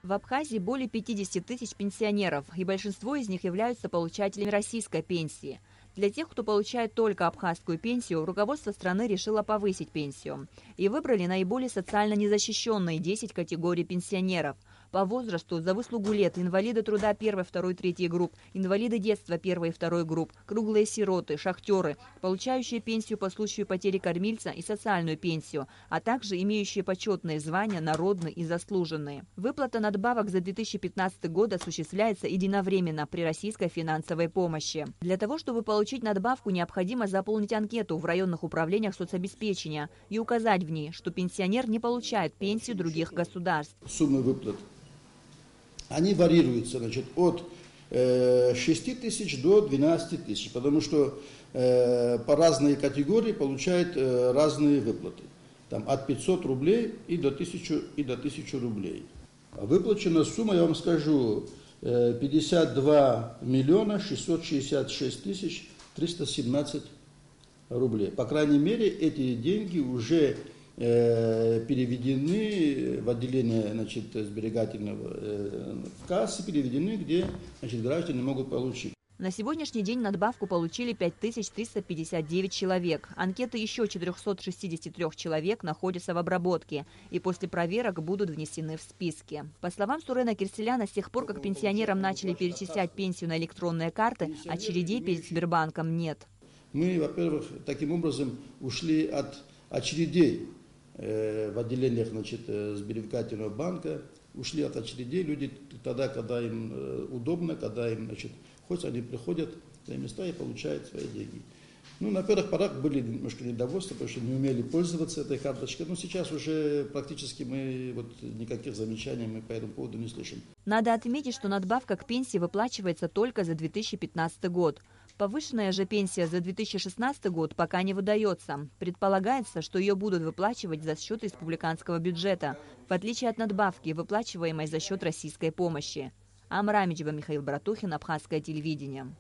В Абхазии более 50 тысяч пенсионеров, и большинство из них являются получателями российской пенсии. Для тех, кто получает только абхазскую пенсию, руководство страны решило повысить пенсию. И выбрали наиболее социально незащищенные 10 категорий пенсионеров. По возрасту, за выслугу лет, инвалиды труда 1, 2, 3 групп, инвалиды детства 1 и 2 групп, круглые сироты, шахтеры, получающие пенсию по случаю потери кормильца и социальную пенсию, а также имеющие почетные звания народные и заслуженные. Выплата надбавок за 2015 год осуществляется единовременно при российской финансовой помощи. Для того, чтобы получить надбавку, необходимо заполнить анкету в районных управлениях соцобеспечения и указать в ней, что пенсионер не получает пенсию других государств. Суммы выплат, они варьируются, от 6 тысяч до 12 тысяч, потому что по разной категории получают разные выплаты. Там от 500 рублей и до 1000 рублей. Выплачена сумма, я вам скажу, 52 миллиона 666 тысяч 317 рублей. По крайней мере, эти деньги уже переведены в отделение сберегательного в кассы, переведены, где граждане могут получить. На сегодняшний день надбавку получили 5359 человек. Анкеты еще 463 человек находятся в обработке и после проверок будут внесены в списки. По словам Сурена Кирселяна, с тех пор, как пенсионерам начали перечислять пенсию на электронные карты, очередей перед Сбербанком нет. Мы, во-первых, таким образом ушли от очередей в отделениях сберегательного банка, ушли от очередей. Люди тогда, когда им удобно, когда им хоть они приходят на места и получают свои деньги. На первых порах были немножко недовольства, потому что не умели пользоваться этой карточкой. Но сейчас уже практически мы никаких замечаний мы по этому поводу не слышим. Надо отметить, что надбавка к пенсии выплачивается только за 2015 год. Повышенная же пенсия за 2016 год пока не выдается. Предполагается, что ее будут выплачивать за счет республиканского бюджета, в отличие от надбавки, выплачиваемой за счет российской помощи. Амра Амиджева, Михаил Братухин, Абхазское телевидение.